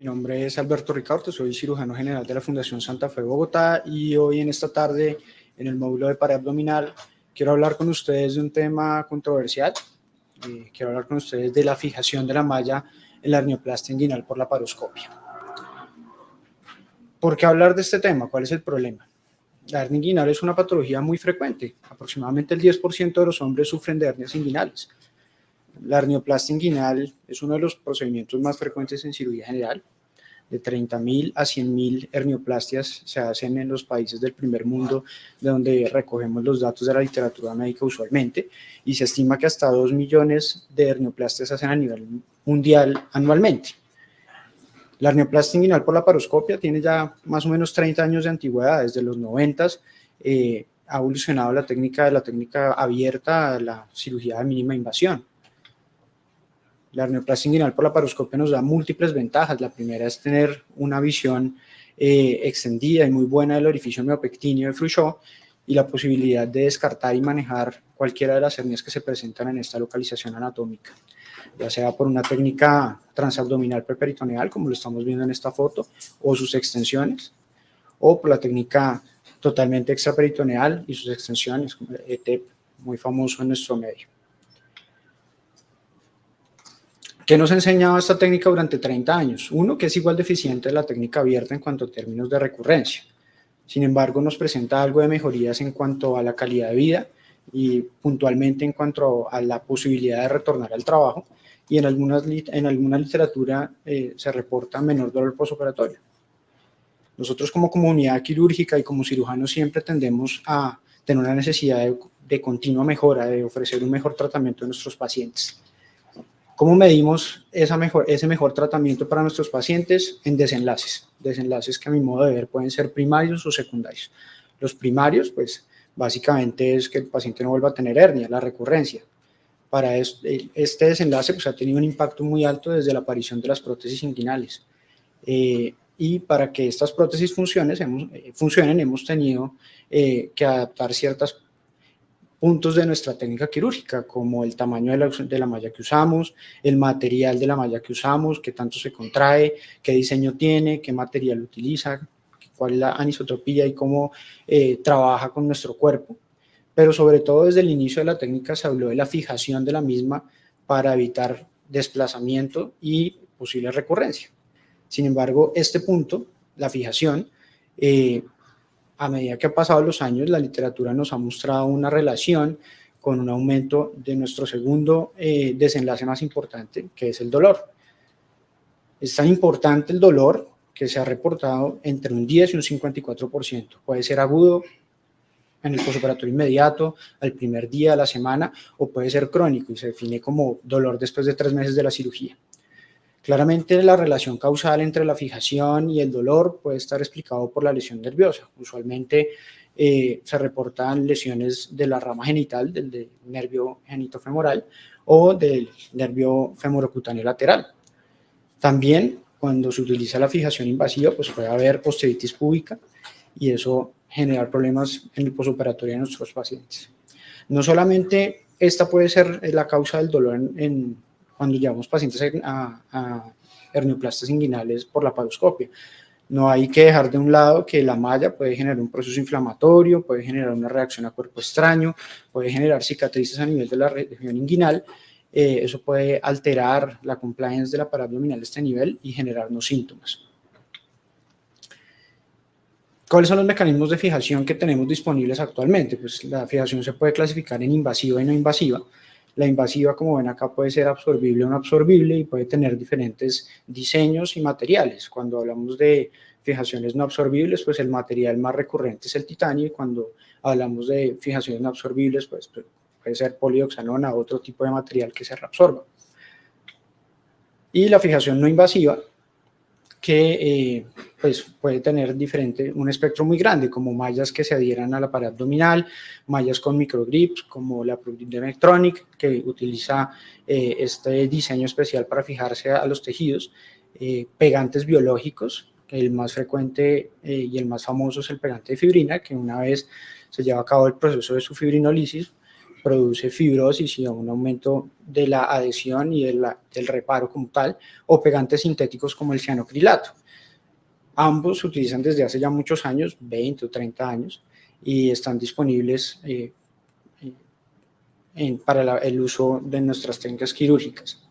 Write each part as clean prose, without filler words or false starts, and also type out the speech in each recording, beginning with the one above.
Mi nombre es Alberto Ricaurte, soy cirujano general de la Fundación Santa Fe Bogotá y hoy en esta tarde en el módulo de pared abdominal quiero hablar con ustedes de un tema controversial. Quiero hablar con ustedes de la fijación de la malla en la hernioplastia inguinal por laparoscopia. ¿Por qué hablar de este tema? ¿Cuál es el problema? La hernia inguinal es una patología muy frecuente. Aproximadamente el 10% de los hombres sufren de hernias inguinales. La hernioplastia inguinal es uno de los procedimientos más frecuentes en cirugía general. De 30.000 a 100.000 hernioplastias se hacen en los países del primer mundo, de donde recogemos los datos de la literatura médica usualmente, y se estima que hasta 2 millones de hernioplastias se hacen a nivel mundial anualmente. La hernioplastia inguinal por laparoscopia tiene ya más o menos 30 años de antigüedad. Desde los 90 ha evolucionado la técnica abierta a la cirugía de mínima invasión. La hernioplastia inguinal por laparoscopia nos da múltiples ventajas. La primera es tener una visión extendida y muy buena del orificio miopectíneo de Frouchot y la posibilidad de descartar y manejar cualquiera de las hernias que se presentan en esta localización anatómica, ya sea por una técnica transabdominal preperitoneal, como lo estamos viendo en esta foto, o sus extensiones, o por la técnica totalmente extraperitoneal y sus extensiones, como el ETEP, muy famoso en nuestro medio. ¿Qué nos ha enseñado esta técnica durante 30 años? Uno, que es igual de eficiente de la técnica abierta en cuanto a términos de recurrencia. Sin embargo, nos presenta algo de mejorías en cuanto a la calidad de vida y puntualmente en cuanto a la posibilidad de retornar al trabajo, y en alguna literatura se reporta menor dolor postoperatorio. Nosotros como comunidad quirúrgica y como cirujanos siempre tendemos a tener una necesidad de continua mejora, de ofrecer un mejor tratamiento a nuestros pacientes. ¿Cómo medimos ese mejor tratamiento para nuestros pacientes? En desenlaces que a mi modo de ver pueden ser primarios o secundarios. Los primarios, pues básicamente es que el paciente no vuelva a tener hernia, la recurrencia. Para este desenlace pues, ha tenido un impacto muy alto desde la aparición de las prótesis inguinales. Y para que estas prótesis funcionen hemos tenido que adaptar ciertas puntos de nuestra técnica quirúrgica, como el tamaño de la malla que usamos, el material de la malla que usamos, qué tanto se contrae, qué diseño tiene, qué material utiliza, cuál es la anisotropía y cómo trabaja con nuestro cuerpo. Pero sobre todo desde el inicio de la técnica se habló de la fijación de la misma para evitar desplazamiento y posible recurrencia. Sin embargo, este punto, la fijación, a medida que han pasado los años, la literatura nos ha mostrado una relación con un aumento de nuestro segundo desenlace más importante, que es el dolor. Es tan importante el dolor que se ha reportado entre un 10 y un 54%. Puede ser agudo en el postoperatorio inmediato, al primer día de la semana, o puede ser crónico y se define como dolor después de 3 meses de la cirugía. Claramente la relación causal entre la fijación y el dolor puede estar explicado por la lesión nerviosa. Usualmente se reportan lesiones de la rama genital, del nervio genitofemoral o del nervio femorocutáneo lateral. También cuando se utiliza la fijación invasiva, pues puede haber osteitis púbica y eso generar problemas en el postoperatorio de nuestros pacientes. No solamente esta puede ser la causa del dolor cuando llevamos pacientes a hernioplastas inguinales por laparoscopia. No hay que dejar de un lado que la malla puede generar un proceso inflamatorio, puede generar una reacción a cuerpo extraño, puede generar cicatrices a nivel de la región inguinal. Eso puede alterar la compliance de la pared abdominal a este nivel y generarnos síntomas. ¿Cuáles son los mecanismos de fijación que tenemos disponibles actualmente? Pues la fijación se puede clasificar en invasiva y no invasiva. La invasiva, como ven acá, puede ser absorbible o no absorbible y puede tener diferentes diseños y materiales. Cuando hablamos de fijaciones no absorbibles, pues el material más recurrente es el titanio, y cuando hablamos de fijaciones no absorbibles, pues puede ser polioxanona o otro tipo de material que se reabsorba. Y la fijación no invasiva, que pues puede tener un espectro muy grande, como mallas que se adhieran a la pared abdominal, mallas con microgrips, como la ProGrip de Medtronic, que utiliza este diseño especial para fijarse a los tejidos, pegantes biológicos, el más frecuente y el más famoso es el pegante de fibrina, que una vez se lleva a cabo el proceso de su fibrinólisis, produce fibrosis y un aumento de la adhesión y del reparo como tal, o pegantes sintéticos como el cianocrilato. Ambos se utilizan desde hace ya muchos años, 20 o 30 años, y están disponibles para el uso de nuestras técnicas quirúrgicas.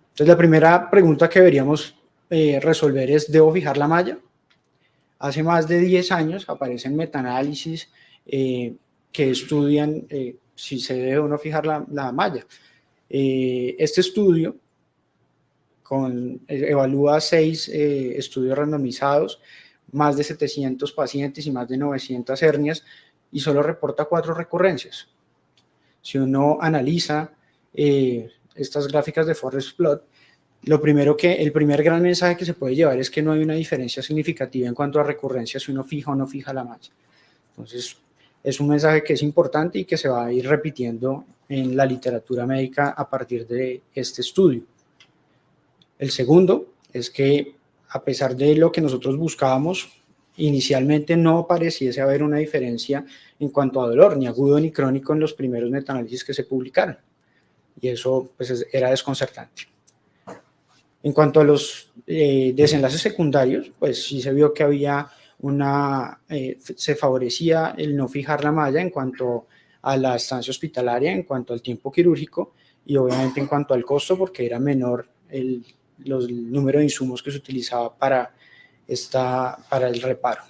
Entonces, la primera pregunta que deberíamos resolver es: ¿debo fijar la malla? Hace más de 10 años aparecen metaanálisis que estudian si se debe o no fijar la malla. Este estudio evalúa 6 estudios randomizados, más de 700 pacientes y más de 900 hernias, y solo reporta 4 recurrencias. Si uno analiza estas gráficas de Forest Plot, el primer gran mensaje que se puede llevar es que no hay una diferencia significativa en cuanto a recurrencias si uno fija o no fija la malla. Entonces, es un mensaje que es importante y que se va a ir repitiendo en la literatura médica a partir de este estudio. El segundo es que, a pesar de lo que nosotros buscábamos, inicialmente no pareciese haber una diferencia en cuanto a dolor, ni agudo ni crónico, en los primeros metaanálisis que se publicaron. Y eso pues, era desconcertante. En cuanto a los desenlaces secundarios, pues sí se vio que había se favorecía el no fijar la malla en cuanto a la estancia hospitalaria, en cuanto al tiempo quirúrgico y obviamente en cuanto al costo, porque era menor el número de insumos que se utilizaba para el reparo.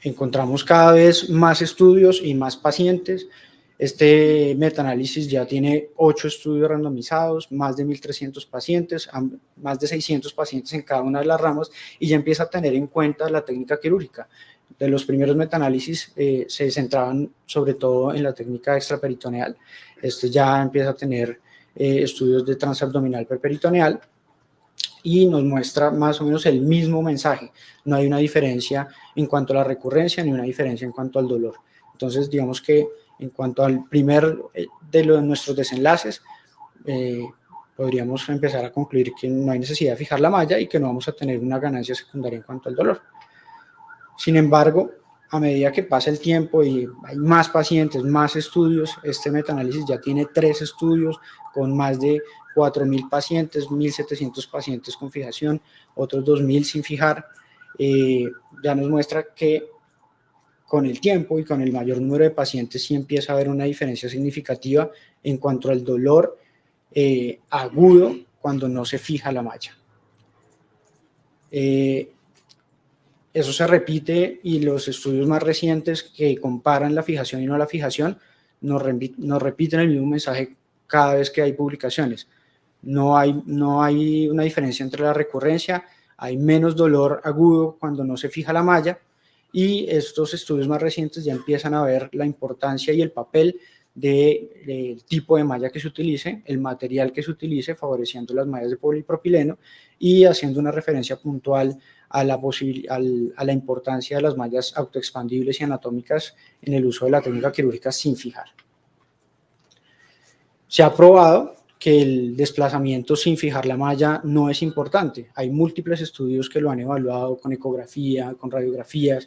Encontramos cada vez más estudios y más pacientes. Este metaanálisis ya tiene 8 estudios randomizados, más de 1.300 pacientes, más de 600 pacientes en cada una de las ramas, y ya empieza a tener en cuenta la técnica quirúrgica. De los primeros metaanálisis se centraban sobre todo en la técnica extraperitoneal. Este ya empieza a tener estudios de transabdominal perperitoneal y nos muestra más o menos el mismo mensaje. No hay una diferencia en cuanto a la recurrencia ni una diferencia en cuanto al dolor. Entonces, digamos que en cuanto al primer de nuestros desenlaces, podríamos empezar a concluir que no hay necesidad de fijar la malla y que no vamos a tener una ganancia secundaria en cuanto al dolor. Sin embargo, a medida que pasa el tiempo y hay más pacientes, más estudios, este metaanálisis ya tiene 3 estudios con más de 4.000 pacientes, 1.700 pacientes con fijación, otros 2.000 sin fijar. Ya nos muestra que con el tiempo y con el mayor número de pacientes sí empieza a haber una diferencia significativa en cuanto al dolor agudo cuando no se fija la malla. Eso se repite y los estudios más recientes que comparan la fijación y no la fijación nos repiten el mismo mensaje cada vez que hay publicaciones. No hay una diferencia entre la recurrencia, hay menos dolor agudo cuando no se fija la malla, y estos estudios más recientes ya empiezan a ver la importancia y el papel del tipo de malla que se utilice, el material que se utilice, favoreciendo las mallas de polipropileno y haciendo una referencia puntual a la importancia de las mallas autoexpandibles y anatómicas en el uso de la técnica quirúrgica sin fijar. Se ha probado que el desplazamiento sin fijar la malla no es importante. Hay múltiples estudios que lo han evaluado con ecografía, con radiografías,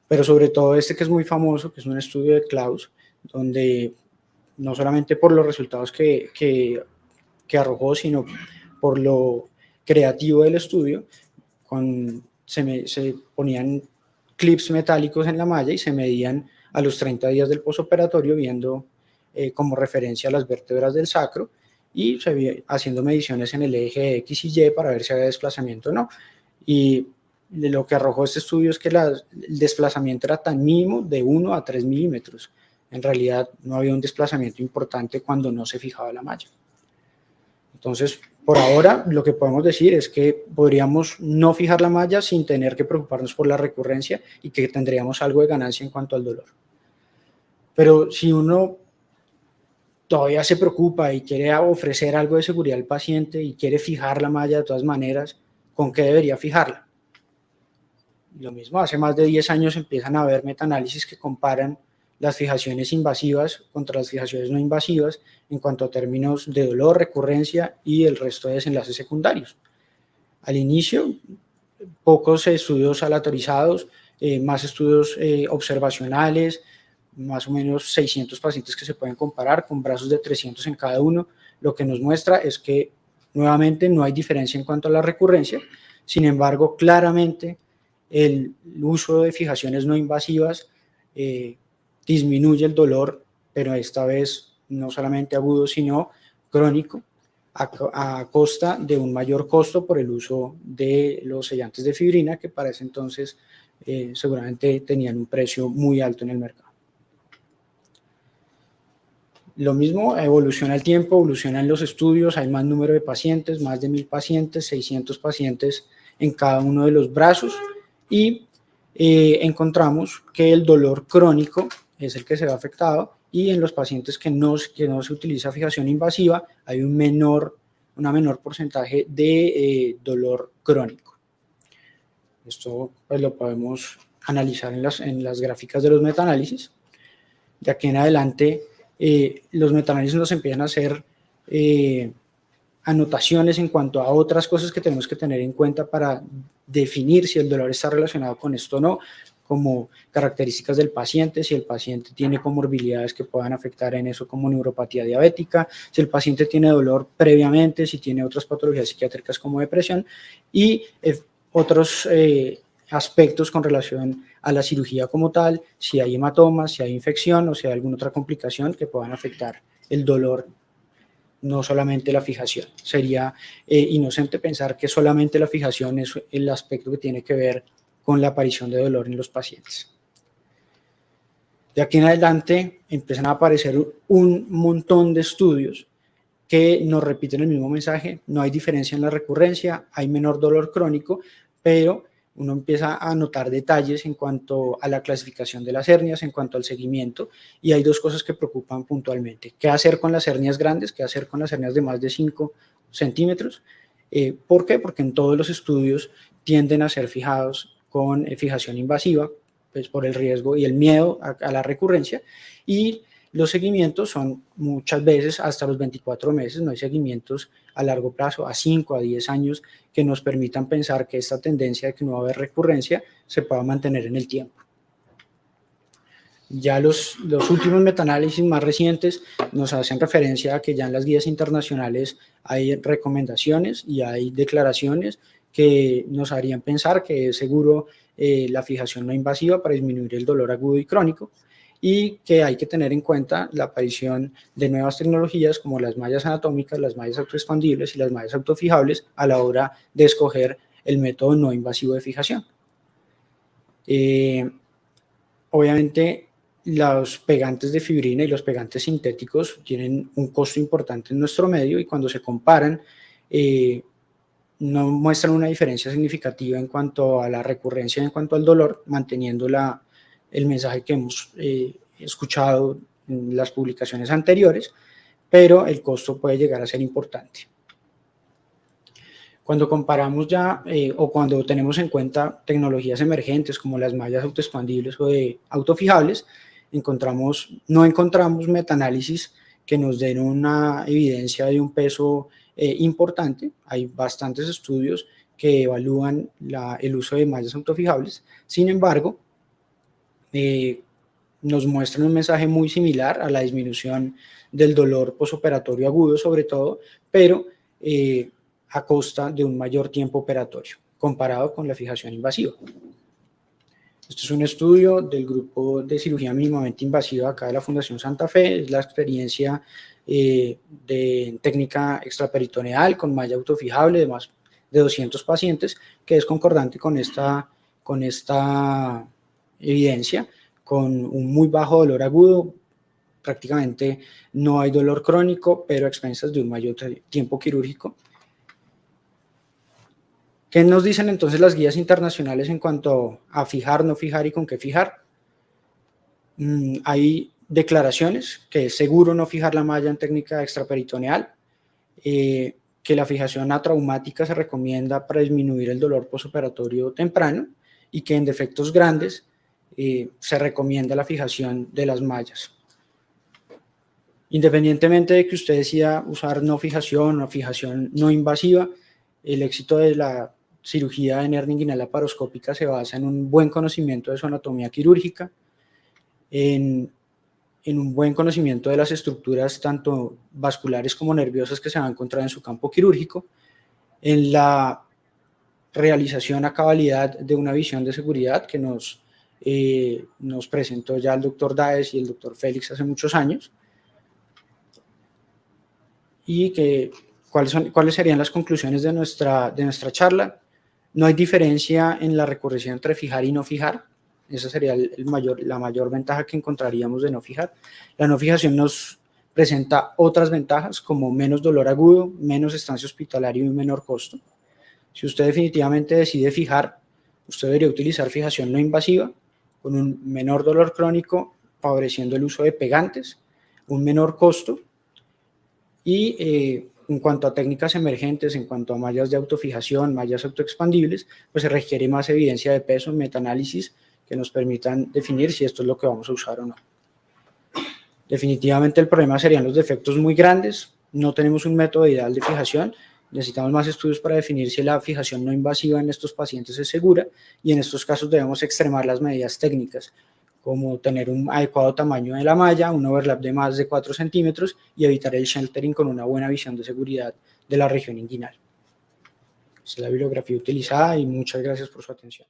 pero sobre todo este que es muy famoso, que es un estudio de Klaus, donde no solamente por los resultados que arrojó, sino por lo creativo del estudio, se ponían clips metálicos en la malla y se medían a los 30 días del posoperatorio, viendo como referencia las vértebras del sacro, y haciendo mediciones en el eje X y Y para ver si había desplazamiento o no. Y lo que arrojó este estudio es que el desplazamiento era tan mínimo, de 1 a 3 milímetros. En realidad no había un desplazamiento importante cuando no se fijaba la malla. Entonces, por ahora, lo que podemos decir es que podríamos no fijar la malla sin tener que preocuparnos por la recurrencia y que tendríamos algo de ganancia en cuanto al dolor. Pero si uno todavía se preocupa y quiere ofrecer algo de seguridad al paciente y quiere fijar la malla de todas maneras, ¿con qué debería fijarla? Lo mismo, hace más de 10 años empiezan a haber metaanálisis que comparan las fijaciones invasivas contra las fijaciones no invasivas en cuanto a términos de dolor, recurrencia y el resto de desenlaces secundarios. Al inicio pocos estudios aleatorizados, más estudios observacionales, más o menos 600 pacientes que se pueden comparar con brazos de 300 en cada uno. Lo que nos muestra es que nuevamente no hay diferencia en cuanto a la recurrencia. Sin embargo, claramente el uso de fijaciones no invasivas disminuye el dolor, pero esta vez no solamente agudo, sino crónico, a costa de un mayor costo por el uso de los sellantes de fibrina, que para ese entonces seguramente tenían un precio muy alto en el mercado. Lo mismo, evoluciona el tiempo, evolucionan los estudios, hay más número de pacientes, más de 1000 pacientes, 600 pacientes en cada uno de los brazos, y encontramos que el dolor crónico es el que se ve afectado, y en los pacientes que no se utiliza fijación invasiva hay una menor porcentaje de dolor crónico. Esto pues lo podemos analizar en las gráficas de los metaanálisis. De aquí en adelante, los metaanálisis nos empiezan a hacer anotaciones en cuanto a otras cosas que tenemos que tener en cuenta para definir si el dolor está relacionado con esto o no, como características del paciente, si el paciente tiene comorbilidades que puedan afectar en eso, como neuropatía diabética, si el paciente tiene dolor previamente, si tiene otras patologías psiquiátricas como depresión, y otros aspectos con relación a la cirugía como tal, si hay hematomas, si hay infección o si hay alguna otra complicación que puedan afectar el dolor, no solamente la fijación. Sería inocente pensar que solamente la fijación es el aspecto que tiene que ver con la aparición de dolor en los pacientes. De aquí en adelante empiezan a aparecer un montón de estudios que nos repiten el mismo mensaje: no hay diferencia en la recurrencia, hay menor dolor crónico, pero uno empieza a notar detalles en cuanto a la clasificación de las hernias, en cuanto al seguimiento, y hay dos cosas que preocupan puntualmente: qué hacer con las hernias grandes, qué hacer con las hernias de más de 5 centímetros. ¿Por qué? Porque en todos los estudios tienden a ser fijados con fijación invasiva, pues por el riesgo y el miedo a la recurrencia, y los seguimientos son muchas veces hasta los 24 meses, no hay seguimientos a largo plazo, a 5, a 10 años, que nos permitan pensar que esta tendencia de que no va a haber recurrencia se pueda mantener en el tiempo. Ya los últimos metaanálisis más recientes nos hacen referencia a que ya en las guías internacionales hay recomendaciones y hay declaraciones que nos harían pensar que es seguro la fijación no invasiva para disminuir el dolor agudo y crónico, y que hay que tener en cuenta la aparición de nuevas tecnologías como las mallas anatómicas, las mallas autoexpandibles y las mallas autofijables a la hora de escoger el método no invasivo de fijación. Obviamente, los pegantes de fibrina y los pegantes sintéticos tienen un costo importante en nuestro medio, y cuando se comparan no muestran una diferencia significativa en cuanto a la recurrencia, en cuanto al dolor, manteniendo el mensaje que hemos escuchado en las publicaciones anteriores, pero el costo puede llegar a ser importante. Cuando comparamos ya o cuando tenemos en cuenta tecnologías emergentes como las mallas autoexpandibles o de autofijables, no encontramos metaanálisis que nos den una evidencia de un peso importante. Hay bastantes estudios que evalúan el uso de mallas autofijables. Sin embargo, nos muestran un mensaje muy similar a la disminución del dolor posoperatorio agudo, sobre todo, pero a costa de un mayor tiempo operatorio comparado con la fijación invasiva. Esto es un estudio del grupo de cirugía mínimamente invasiva acá de la Fundación Santa Fe. Es la experiencia de técnica extraperitoneal con malla autofijable de más de 200 pacientes, que es concordante con esta evidencia, con un muy bajo dolor agudo. Prácticamente no hay dolor crónico, pero a expensas de un mayor tiempo quirúrgico. ¿Qué nos dicen entonces las guías internacionales en cuanto a fijar, no fijar y con qué fijar? Hay declaraciones que es seguro no fijar la malla en técnica extraperitoneal, que la fijación atraumática se recomienda para disminuir el dolor posoperatorio temprano, y que en defectos grandes se recomienda la fijación de las mallas. Independientemente de que usted decida usar no fijación o fijación no invasiva, el éxito de la cirugía en hernia inguinal laparoscópica se basa en un buen conocimiento de su anatomía quirúrgica, en un buen conocimiento de las estructuras tanto vasculares como nerviosas que se van a encontrar en su campo quirúrgico, en la realización a cabalidad de una visión de seguridad que nos presentó ya el doctor Daes y el doctor Félix hace muchos años, y cuáles serían las conclusiones de nuestra charla. No hay diferencia en la recurrencia entre fijar y no fijar. Esa sería la mayor ventaja que encontraríamos de no fijar. La no fijación nos presenta otras ventajas como menos dolor agudo, menos estancia hospitalaria y un menor costo. Si usted definitivamente decide fijar, usted debería utilizar fijación no invasiva con un menor dolor crónico, favoreciendo el uso de pegantes, un menor costo, y en cuanto a técnicas emergentes, en cuanto a mallas de autofijación, mallas autoexpandibles, pues se requiere más evidencia de peso, metaanálisis, que nos permitan definir si esto es lo que vamos a usar o no. Definitivamente el problema serían los defectos muy grandes, no tenemos un método ideal de fijación, necesitamos más estudios para definir si la fijación no invasiva en estos pacientes es segura, y en estos casos debemos extremar las medidas técnicas, como tener un adecuado tamaño de la malla, un overlap de más de 4 centímetros y evitar el sheltering con una buena visión de seguridad de la región inguinal. Esta es la bibliografía utilizada y muchas gracias por su atención.